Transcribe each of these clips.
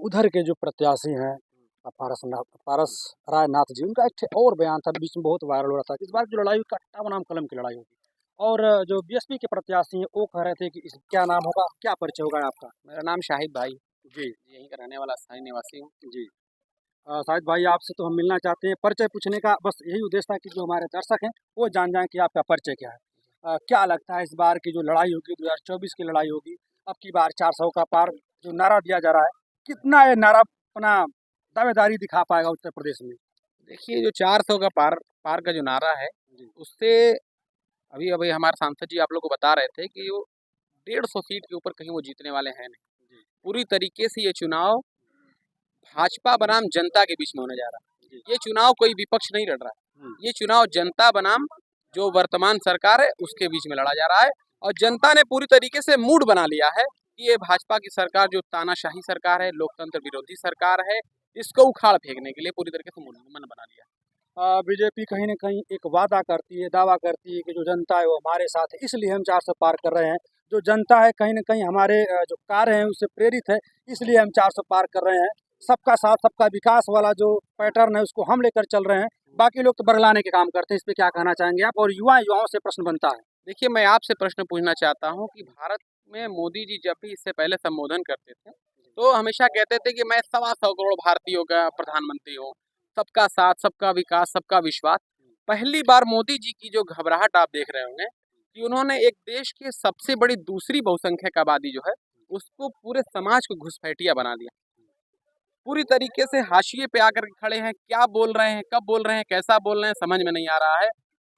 उधर के जो प्रत्याशी हैं पारस राय नाथ जी, उनका एक ठे और बयान था बीच में बहुत वायरल हो रहा था कि इस बार जो लड़ाई हुई कट्टा बनाम कलम की लड़ाई होगी। और जो बीएसपी के प्रत्याशी हैं वो कह रहे थे कि इस क्या नाम होगा, क्या परिचय होगा आपका? मेरा नाम शाहिद भाई, जी। यहीं का रहने वाला स्थायी निवासी हूँ। जी। शाहिद भाई आपसे तो हम मिलना चाहते हैं, परिचय पूछने का बस यही उद्देश्य था कि जो हमारे दर्शक हैं वो जान जाएँ कि आपका परिचय क्या है? क्या लगता है इस बार की जो लड़ाई होगी 2024 की लड़ाई होगी, अब की बार 400 का पार जो नारा दिया जा रहा है, कितना ये नारा अपना दावेदारी दिखा पाएगा उत्तर प्रदेश में? देखिए, जो 400 का पार पार का जो नारा है, जी। उससे अभी अभी हमारे सांसद जी आप लोग को बता रहे थे कि वो 150 सीट के ऊपर कहीं वो जीतने वाले हैं नहीं। जी। पूरी तरीके से ये चुनाव भाजपा बनाम जनता के बीच में होने जा रहा है। जी। ये चुनाव कोई विपक्ष नहीं लड़ रहा है। हुँ। ये चुनाव जनता बनाम जो वर्तमान सरकार है उसके बीच में लड़ा जा रहा है और जनता ने पूरी तरीके से मूड बना लिया है कि ये भाजपा की सरकार जो तानाशाही सरकार है, लोकतंत्र विरोधी सरकार है, इसको उखाड़ फेंकने के लिए पूरी तरीके से मन बना लिया है। बीजेपी कहीं न कहीं एक वादा करती है, दावा करती है कि जो जनता है वो हमारे साथ है, इसलिए हम 400 पार कर रहे हैं। जो जनता है कहीं न कहीं हमारे जो कार्य हैं उससे प्रेरित है, इसलिए हम 400 पार कर रहे हैं। सबका साथ, सबका विकास वाला जो पैटर्न है उसको हम लेकर चल रहे हैं। बाकी लोग तो बरगलाने के काम करते हैं, इस पे क्या कहना चाहेंगे आप? और युवाओं से प्रश्न बनता है। देखिए, मैं आपसे प्रश्न पूछना चाहता हूँ कि भारत में मोदी जी जब भी इससे पहले संबोधन करते थे, तो हमेशा कहते थे कि मैं 125 करोड़ भारतीयों का प्रधानमंत्री हूँ, सबका साथ, सबका विकास, सबका विश्वास। पहली बार मोदी जी की जो घबराहट आप देख रहे होंगे कि उन्होंने एक देश के सबसे बड़ी दूसरी बहुसंख्यक आबादी जो है, उसको पूरे समाज को घुसपैठिया बना दिया। पूरी तरीके से हाशिए पे आकर के खड़े हैं, क्या बोल रहे हैं, कब बोल रहे हैं, कैसा बोल रहे हैं, समझ में नहीं आ रहा है।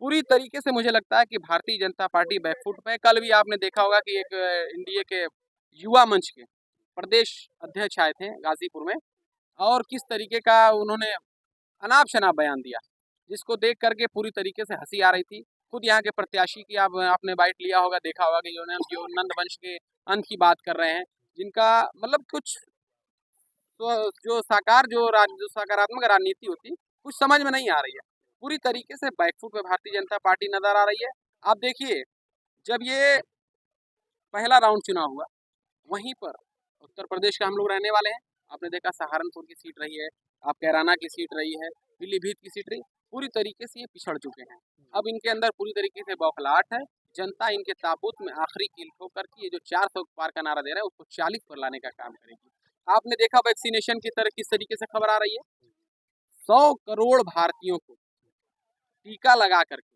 पूरी तरीके से मुझे लगता है कि भारतीय जनता पार्टी बैकफुट पे है। कल भी आपने देखा होगा कि एक एनडीए के युवा मंच के प्रदेश अध्यक्ष आए थे गाजीपुर में और किस तरीके का उन्होंने अनाप-शनाप बयान दिया, जिसको देख कर के पूरी तरीके से हँसी आ रही थी। खुद यहाँ के प्रत्याशी की आपने बाइट लिया होगा, देखा होगा कि जो नंद वंश के अंत की बात कर रहे हैं, जिनका मतलब कुछ तो जो सकारात्मक राजनीति होती, कुछ समझ में नहीं आ रही है। पूरी तरीके से बैकफुट पे भारतीय जनता पार्टी नज़र आ रही है। आप देखिए, जब ये पहला राउंड चुनाव हुआ, वहीं पर उत्तर प्रदेश के हम लोग रहने वाले हैं। आपने देखा सहारनपुर की सीट रही है, आप कैराना की सीट रही है, पीलीभीत की सीट रही, पूरी तरीके से ये पिछड़ चुके हैं। अब इनके अंदर पूरी तरीके से बौखलाहट है। जनता इनके ताबूत में आखिरी कील ठोकर के ये जो 400 पार का नारा दे रहा है, उसको 40 पर लाने का काम करेगी। आपने देखा वैक्सीनेशन की तरह किस तरीके से खबर आ रही है। 100 करोड़ भारतीयों को टीका लगा करके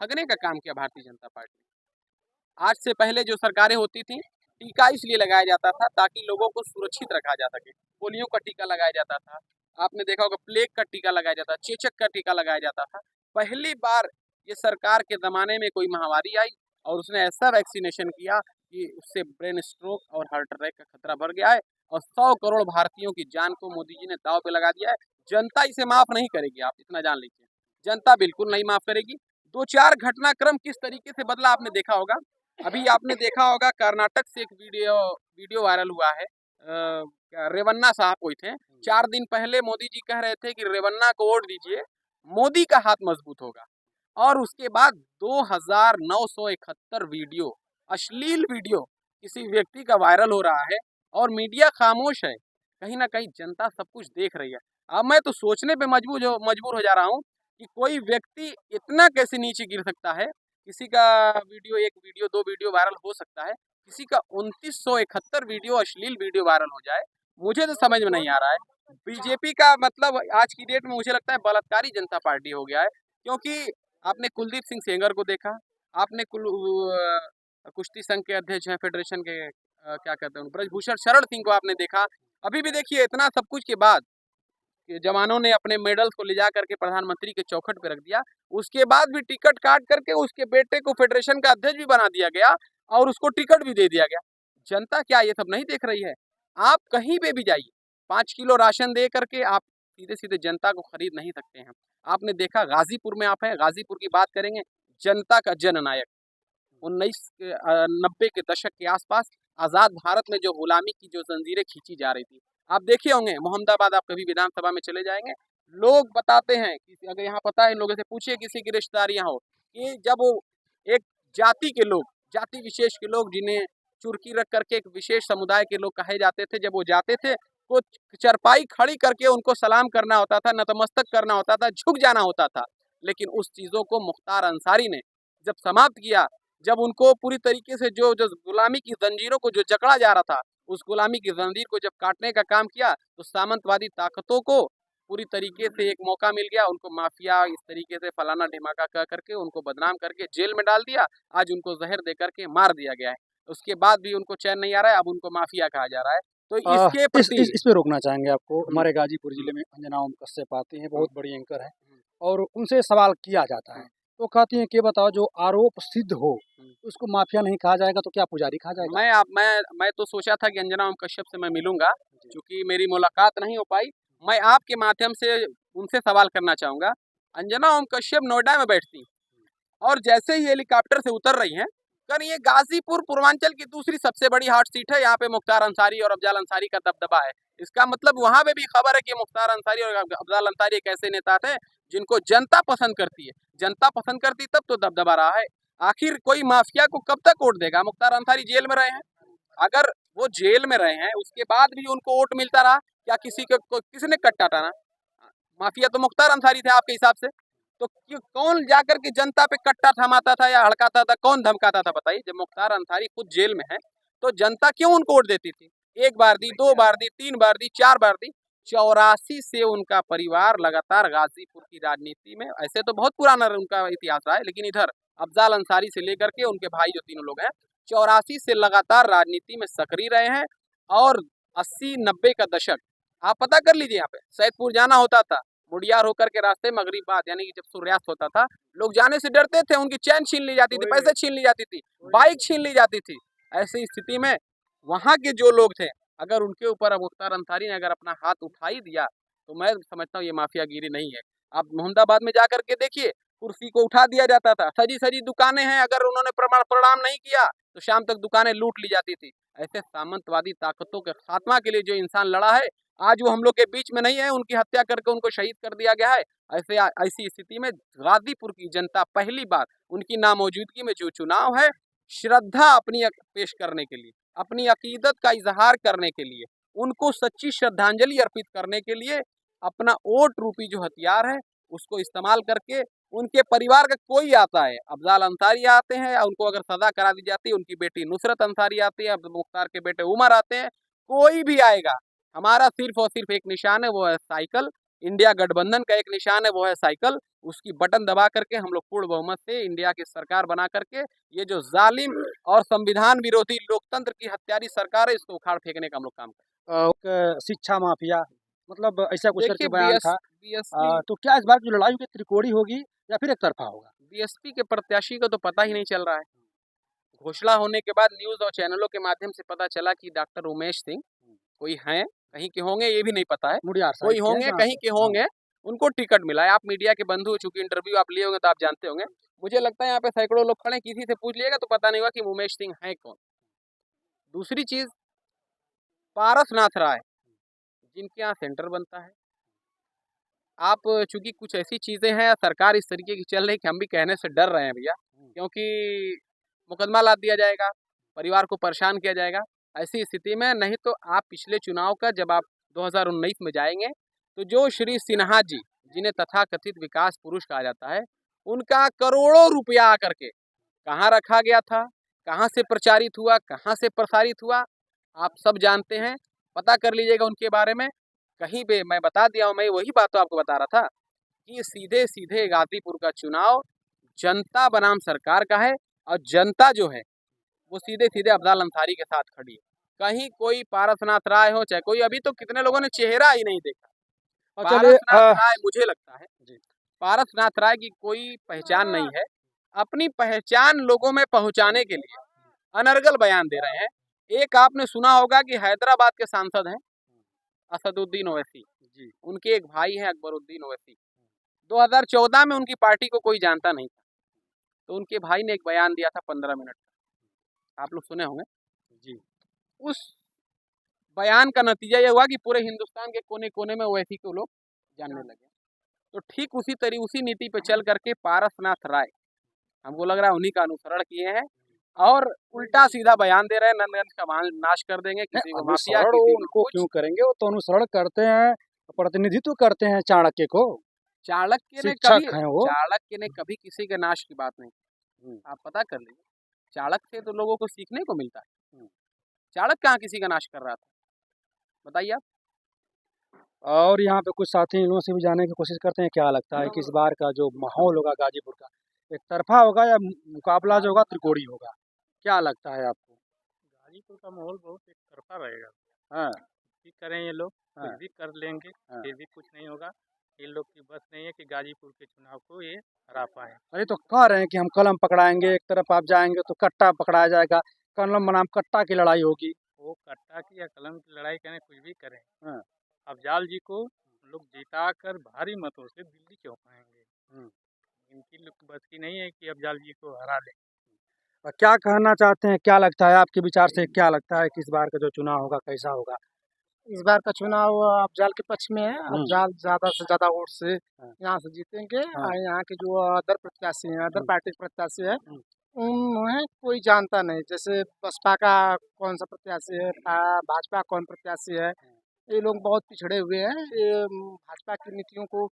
ठगने का काम किया भारतीय जनता पार्टी ने। आज से पहले जो सरकारें होती थी, टीका इसलिए लगाया जाता था ताकि लोगों को सुरक्षित रखा जा सके। पोलियो का टीका लगाया जाता था, आपने देखा होगा प्लेग का टीका लगाया जाता था, चेचक का टीका लगाया जाता था। पहली बार ये सरकार के ज़माने में कोई महामारी आई और उसने ऐसा वैक्सीनेशन किया कि उससे ब्रेन स्ट्रोक और हार्ट अटैक का खतरा बढ़ गया है और 100 करोड़ भारतीयों की जान को मोदी जी ने दांव पे लगा दिया है। जनता इसे माफ़ नहीं करेगी, आप इतना जान लीजिए। जनता बिल्कुल नहीं माफ़ करेगी। 2-4 घटनाक्रम किस तरीके से बदला आपने देखा होगा। अभी आपने देखा होगा कर्नाटक से एक वीडियो वायरल हुआ है। रेवन्ना साहब कोई थे, 4 दिन पहले मोदी जी कह रहे थे कि रेवन्ना को वोट दीजिए, मोदी का हाथ मजबूत होगा। और उसके बाद 2971 वीडियो, अश्लील वीडियो किसी व्यक्ति का वायरल हो रहा है और मीडिया खामोश है। कहीं न कहीं जनता सब कुछ देख रही है। अब मैं तो सोचने पे मजबूर हो जा रहा हूँ कि कोई व्यक्ति इतना कैसे नीचे गिर सकता है। किसी का वीडियो 1 वीडियो, 2 वीडियो वायरल हो सकता है, किसी का 2971 वीडियो अश्लील वीडियो वायरल हो जाए, मुझे तो समझ में नहीं आ रहा है। बीजेपी का मतलब आज की डेट में मुझे लगता है बलात्कारी जनता पार्टी हो गया है, क्योंकि आपने कुलदीप सिंह सेंगर को देखा, आपने कुश्ती संघ के अध्यक्ष हैं फेडरेशन के क्या कहते हैं ब्रजभूषण शरण सिंह को आपने देखा। अभी भी देखिए इतना सब कुछ के बाद कि जवानों ने अपने मेडल्स को ले जा करके प्रधानमंत्री के चौखट पे रख दिया। उसके बाद भी टिकट काट करके उसके बेटे को फेडरेशन का अध्यक्ष भी बना दिया गया और उसको टिकट भी दे दिया गया। जनता क्या ये सब नहीं देख रही है? आप कहीं पे भी जाइए, 5 किलो राशन दे करके आप सीधे-सीधे जनता को खरीद नहीं सकते हैं। आपने देखा गाज़ीपुर में आप हैं, गाज़ीपुर की बात करेंगे, जनता का जननायक। 90 के दशक के आसपास आज़ाद भारत में जो गुलामी की जो ज़ंजीरें खींची जा रही थी, आप देखे होंगे मोहम्मदाबाद आप कभी विधानसभा में चले जाएँगे, लोग बताते हैं कि अगर यहाँ पता है इन लोगों से पूछिए किसी की रिश्तेदार यहाँ हो, कि जब वो एक जाति के लोग, जाति विशेष के लोग जिन्हें चुरकी रख करके एक विशेष समुदाय के लोग कहे जाते थे, जब वो जाते थे, को चरपाई खड़ी करके उनको सलाम करना होता था, नतमस्तक करना होता था, झुक जाना होता था। लेकिन उस चीज़ों को मुख्तार अंसारी ने जब समाप्त किया, जब उनको पूरी तरीके से जो जो गुलामी की ज़ंजीरों को जो जकड़ा जा रहा था, उस गुलामी की ज़ंजीर को जब काटने का काम किया, तो सामंतवादी ताकतों को पूरी तरीके से एक मौका मिल गया। उनको माफिया इस तरीके से फलाना-ढिमाका कह करके उनको बदनाम करके जेल में डाल दिया। आज उनको ज़हर दे करके मार दिया गया है। उसके बाद भी उनको चैन नहीं आ रहा है, अब उनको माफिया कहा जा रहा है। तो अ, इसके इस प्रति इस इस पे रोकना चाहेंगे आपको। हुँ, हमारे गाज़ीपुर ज़िले में अंजना ओम कश्यप आती हैं, बहुत हुँ, बड़ी एंकर हैं हुँ, और उनसे सवाल किया जाता है। हुँ, तो कहती हैं कि बताओ जो आरोप सिद्ध हो, हुँ। उसको माफ़िया नहीं कहा जाएगा तो क्या पुजारी कहा जाएगा? मैं तो सोचा था कि अंजना ओम कश्यप से मैं मिलूँगा, जी। चूँकि मेरी मुलाकात नहीं हो पाई। मैं आपके माध्यम से उनसे सवाल करना चाहूँगा। अंजना ओम कश्यप नोएडा में बैठती हैं और जैसे ही हेलीकॉप्टर से उतर रही हैं, कर ये गाज़ीपुर पूर्वांचल की दूसरी सबसे बड़ी हॉट सीट है, यहाँ पे मुख्तार अंसारी और अफ़ज़ल अंसारी का दबदबा है। इसका मतलब वहाँ पे भी खबर है कि मुख्तार अंसारी और अफ़ज़ल अंसारी एक ऐसे नेता थे, जिनको जनता पसंद करती है। जनता पसंद करती तब तो दबदबा रहा है। आखिर कोई माफिया को कब तक वोट देगा? मुख्तार अंसारी जेल में रहे हैं। अगर वो जेल में रहे हैं, उसके बाद भी उनको वोट मिलता रहा, क्या किसने कट्टा टाना? माफिया तो मुख्तार अंसारी थे आपके हिसाब से। तो कौन जाकर के जनता पे कट्टा थमाता था या हड़काता था, कौन धमकाता था बताइए? जब मुख्तार अंसारी खुद जेल में है, तो जनता क्यों उनको वोट देती थी? 1 बार दी, 2 बार दी, 3 बार दी, 4 बार दी। 84 से उनका परिवार लगातार गाज़ीपुर की राजनीति में, ऐसे तो बहुत पुराना उनका इतिहास रहा है, लेकिन इधर अफ़ज़ल अंसारी से लेकर के उनके भाई जो तीनों लोग हैं, 84 से लगातार राजनीति में सक्रिय रहे हैं और 80-90 का दशक आप पता कर लीजिए। यहाँ पे सैदपुर जाना होता था, मुड़ियार होकर के रास्ते मगरिब बाद यानी कि जब सूर्यास्त होता था, लोग जाने से डरते थे, उनकी चैन छीन ली जाती थी, पैसे छीन ली जाती थी, बाइक छीन ली जाती थी। ऐसी स्थिति में वहाँ के जो लोग थे, अगर उनके ऊपर अब मुख्तार अंसारी ने अगर अपना हाथ उठा ही दिया, तो मैं समझता हूँ ये माफियागिरी नहीं है। आप मोहम्मदाबाद में जाकर के देखिए, कुर्सी को उठा दिया जाता था, सजी-सजी दुकानें हैं, अगर उन्होंने प्रणाम नहीं किया, तो शाम तक दुकानें लूट ली जाती थी। ऐसे सामंतवादी ताकतों के खात्मा के लिए जो इंसान लड़ा है, आज वो हम लोग के बीच में नहीं है, उनकी हत्या करके उनको शहीद कर दिया गया है। ऐसी स्थिति में गाज़ीपुर की जनता पहली बार उनकी नामौजूदगी में जो चुनाव है, श्रद्धा अपनी पेश करने के लिए, अपनी अकीदत का इज़हार करने के लिए, उनको सच्ची श्रद्धांजलि अर्पित करने के लिए अपना वोट रूपी जो हथियार है, उसको इस्तेमाल करके उनके परिवार का कोई आता है, अफ़ज़ल अंसारी आते हैं या उनको अगर सज़ा करा दी जाती है, उनकी बेटी नुसरत अंसारी आती है, अब्दुल मुख्तार के बेटे उमर आते हैं, कोई भी आएगा, हमारा सिर्फ़ और सिर्फ़ एक निशान है, वो है साइकिल। इंडिया गठबंधन का एक निशान है, वो है साइकिल। उसकी बटन दबा करके हम लोग पूर्ण बहुमत से इंडिया की सरकार बना करके ये जो ज़ालिम और संविधान विरोधी लोकतंत्र की हत्यारी सरकार है, इसको उखाड़ फेंकने का हम लोग काम करें। एक शिक्षा माफिया मतलब ऐसा कुछ देखिए करके बयान था। बीएसपी तो क्या इस बार की जो लड़ाई होगी त्रिकोणीय होगी या फिर एक तरफ़ा होगा? बीएसपी के प्रत्याशी को तो पता ही नहीं चल रहा है। घोषणा होने के बाद न्यूज़ और चैनलों के माध्यम से पता चला कि डॉक्टर उमेश सिंह कोई हैं, कहीं के होंगे ये भी नहीं पता है। मुड़ियार कोई साइड के हैं होंगे, जहाँ कहीं से। के हाँ। होंगे, उनको टिकट मिला है। आप मीडिया के बंधु हो, चूँकि इंटरव्यू आप लिए होंगे तो आप जानते होंगे। मुझे लगता है यहाँ पे सैकड़ों लोग खड़े हैं, किसी से पूछ लीजिएगा तो पता नहीं होगा कि उमेश सिंह हैं कौन? दूसरी चीज़ पारसनाथ राय, जिनके यहाँ सेंटर बनता है। आप चूँकि कुछ ऐसी चीज़ें हैं, सरकार इस तरीके की चल रही है कि हम भी कहने से डर रहे हैं भैया, क्योंकि मुकदमा लाद दिया जाएगा, परिवार को परेशान किया जाएगा। ऐसी स्थिति में नहीं तो आप पिछले चुनाव का जब आप 2019 में जाएँगे, तो जो श्री सिन्हा जी, जिन्हें तथाकथित विकास पुरुष कहा जाता है, उनका करोड़ों रुपया आकर के कहाँ रखा गया था, कहाँ से प्रचारित हुआ, कहाँ से प्रसारित हुआ, आप सब जानते हैं। पता कर लीजिएगा उनके बारे में। कहीं पे मैं बता दिया हूँ, मैं वही बात तो आपको बता रहा था कि सीधे-सीधे गाज़ीपुर का चुनाव जनता बनाम सरकार का है और जनता जो है, वो सीधे-सीधे अफ़ज़ल अंसारी के साथ खड़ी है। कहीं कोई पारसनाथ राय हो, चाहे कोई अभी तो कितने लोगों ने चेहरा ही नहीं देखा। और चलिए पारसनाथ राय मुझे लगता है, जी। पारसनाथ राय की कोई पहचान नहीं है। अपनी पहचान लोगों में पहुँचाने के लिए अनर्गल बयान दे रहे हैं। एक आपने सुना होगा कि हैदराबाद के सांसद हैं असदुद्दीन ओवैसी, जी। उनके एक भाई हैं अकबरुद्दीन ओवैसी। 2014 में उनकी पार्टी को कोई जानता नहीं था, तो उनके भाई ने एक बयान दिया था 15 मिनट का, आप लोग सुने होंगे। जी। उस बयान का नतीजा ये हुआ कि पूरे हिंदुस्तान के कोने-कोने में ओवैसी को लोग जानने लगे। तो ठीक उसी नीति पे चल करके पारसनाथ राय, हमको लग रहा है उन्हीं का अनुसरण किए हैं और उल्टा सीधा बयान दे रहे हैं, नंदगंज का नाश कर देंगे, किसी को माफिया, अनुसरण किसी को उनको कुछ। क्यों करेंगे? वो तो अनुसरण करते हैं, प्रतिनिधित्व करते हैं चाणक्य को, शिक्षक हैं वो। चाणक्य ने कभी किसी के नाश की बात नहीं की। आप पता कर लीजिए, चाणक्य से तो लोगों को सीखने को मिलता है। चाणक्य कहाँ किसी का नाश कर रहा था, बताइए आप। और यहाँ पे कुछ साथी इन लोगों से भी जानने की कोशिश करते हैं, क्या लगता है कि इस बार का जो माहौल होगा गाजीपुर का, एक तरफा होगा या मुकाबला जो होगा त्रिकोणी होगा? क्या लगता है आपको? गाजीपुर का माहौल बहुत एक तरफा रहेगा। हाँ, भी करें ये लोग, हाँ, कुछ भी कर लेंगे, हाँ। फिर भी कुछ नहीं होगा। इन लोग की बस नहीं है कि गाजीपुर के चुनाव को ये हरा पाए। अरे तो कह रहे हैं कि हम कलम पकड़ाएंगे, एक तरफ आप जाएंगे तो कट्टा पकड़ाया जाएगा, कलम बनाम कट्टा की लड़ाई होगी। वो कट्टा की या कलम की लड़ाई करें, कुछ भी करें, हाँ, अफजाल जी को लोग जिता कर भारी मतों से दिल्ली चौंकाएंगे। इनकी लोग बस की नहीं है कि अफजाल जी को हरा ले। और क्या कहना चाहते हैं, क्या लगता है आपके विचार से, क्या लगता है कि इस बार का जो चुनाव होगा कैसा होगा? इस बार का चुनाव अफजाल के पक्ष में है। अफजाल ज्यादा से ज्यादा वोट से यहाँ से जीतेंगे। और यहाँ के जो अदर प्रत्याशी हैं, अदर पार्टी के प्रत्याशी है, उन्हें कोई जानता नहीं। जैसे बसपा का कौन सा प्रत्याशी है, भाजपा कौन प्रत्याशी है, ये लोग बहुत पिछड़े हुए हैं। ये भाजपा की नीतियों को,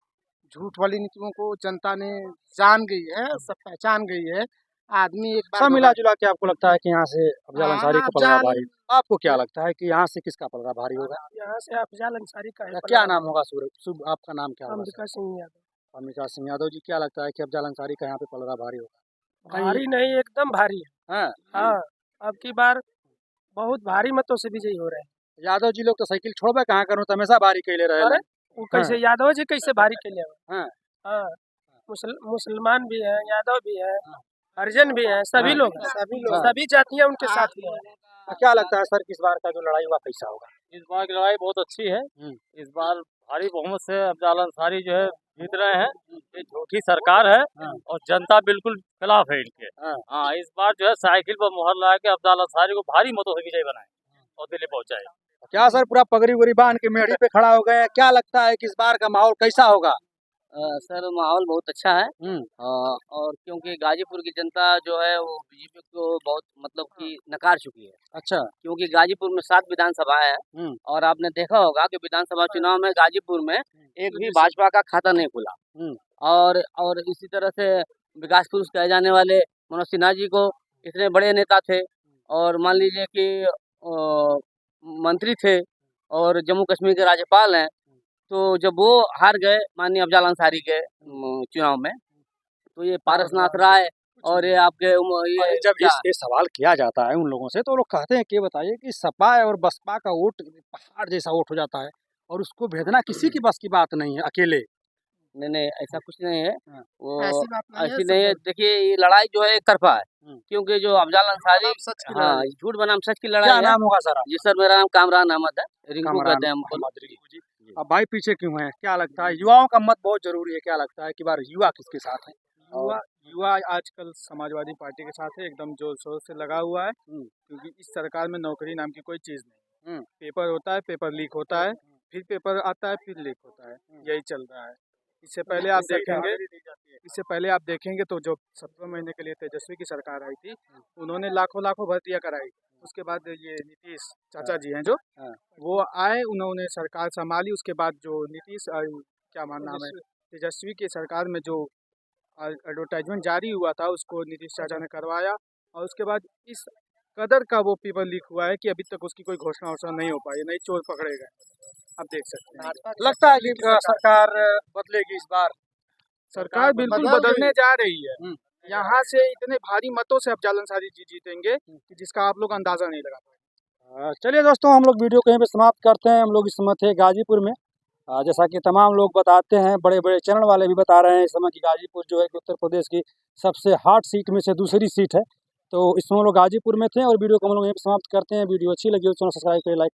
झूठ वाली नीतियों को जनता ने जान गई है, सब पहचान गई है। आदमी एक बार सब मिला जुला के आपको लगता है कि यहाँ से अफजाल हाँ, अंसारी का पलड़ा अफजाल- भारी? आपको क्या लगता है कि यहाँ से किसका पलड़ा भारी होगा? यहाँ से अफजाल अंसारी का है। क्या नाम होगा? शुभ आपका नाम क्या होगा? अंबिका सिंह यादव। अंबिका सिंह यादव जी, क्या लगता है कि अफजाल अंसारी का यहाँ पे पलड़ा भारी होगा? भारी नहीं, एकदम भारी है। हाँ, हाँ, अब की बार बहुत भारी मतों से विजयी हो रहे हैं। यादव जी लोग तो साइकिल छोड़बे कहाँ करूँ, तो हमेशा भारी कैले रहे। अरे वो कैसे यादव जी कैसे भारी के लिए? हाँ, हाँ, मुसलमान भी है, यादव भी है, हरिजन भी है, सभी लोग हैं, सभी जातियाँ उनके साथ में हैं। तो क्या लगता है सर, किस बार का जो लड़ाई हुआ कैसा होगा? इस बार की लड़ाई बहुत अच्छी है। इस बार भारी बहुमत से अफजाल अंसारी जो है जीत रहे हैं। ये झूठी सरकार है और जनता बिल्कुल खिलाफ है इनके। हाँ, इस बार जो है साइकिल पर मुहर लगा के अफजाल अंसारी को भारी मतों से विजयी बनाए और दिल्ली पहुंचाए। क्या सर पूरा पगड़ी उगड़ी बांध के मेढ़ी पे खड़ा हो गए हैं, क्या लगता है कि इस बार का माहौल कैसा होगा? सर माहौल बहुत अच्छा है। और क्योंकि गाजीपुर की जनता जो है वो बीजेपी को बहुत मतलब कि नकार चुकी है। अच्छा, क्योंकि गाजीपुर में 7 विधानसभाएं हैं और आपने देखा होगा कि विधानसभा चुनाव में गाजीपुर में एक भी भाजपा का खाता नहीं खुला। और इसी तरह से विकास पुरुष कहे जाने वाले मनोज सिन्हा जी को, इतने बड़े नेता थे और मान लीजिए कि मंत्री थे और जम्मू कश्मीर के राज्यपाल हैं, तो जब वो हार गए माननीय अफजाल अंसारी के चुनाव में, तो ये पारसनाथ राय और ये आपके ये जब ये सवाल किया जाता है उन लोगों से, तो लोग कहते हैं कि बताइए कि सपा और बसपा का वोट पहाड़ जैसा वोट हो जाता है और उसको भेजना किसी की बस की बात नहीं है अकेले। नहीं, ऐसा कुछ नहीं है। वो ऐसी बात नहीं है, ऐसी नहीं है। देखिए ये लड़ाई जो है एक तरफा है, क्योंकि जो अफजाल अंसारी सच की हाँ, झूठ बनाम सच की लड़ाई क्या है। नाम होगा सर? जी सर, मेरा नाम कामरान अहमद है, रिंकू कहते हैं हमको। अब भाई पीछे क्यों है, क्या लगता है? युवाओं का मत बहुत जरूरी है, क्या लगता है कि बार युवा किसके साथ है? युवा आजकल समाजवादी पार्टी के साथ है, एकदम जोर शोर से लगा हुआ है। क्योंकि इस सरकार में नौकरी नाम की कोई चीज़ नहीं है। पेपर होता है, पेपर लीक होता है, फिर पेपर आता है, फिर लीक होता है, यही चल रहा है। इससे पहले आप देखेंगे तो जो 17 महीने के लिए तेजस्वी की सरकार आई थी, उन्होंने लाखों भर्तियां कराई। उसके बाद ये नीतीश चाचा जी हैं जो, वो आए, उन्होंने सरकार संभाली। उसके बाद जो नीतीश क्या नाम है, तेजस्वी की सरकार में जो एडवर्टाइजमेंट जारी हुआ था, उसको नीतीश चाचा ने करवाया और उसके बाद इस कदर का वो पेपर लीक हुआ है कि अभी तक उसकी कोई घोषणा नहीं हो पाई, नहीं चोर पकड़े गए। आप देख सकते हैं। लगता है कि सरकार बदलेगी इस बार? सरकार बिल्कुल बदलने जा रही है। यहाँ से इतने भारी मतों से अफजाल अंसारी जी जीतेंगे कि जिसका आप लोग अंदाजा नहीं लगा पाएंगे। चलिए दोस्तों, हम लोग वीडियो कहीं पे समाप्त करते हैं। हम लोग इस समय थे गाजीपुर में। जैसा कि तमाम लोग बताते हैं, बड़े बड़े चैनल वाले भी बता रहे हैं इस समय कि गाजीपुर जो है कि उत्तर प्रदेश की सबसे हॉट सीट में से दूसरी सीट है। तो इस समय हम लोग गाजीपुर में थे और वीडियो को हम लोग यहीं पर समाप्त करते हैं। वीडियो अच्छी लगी हो तो सब्सक्राइब करें, लाइक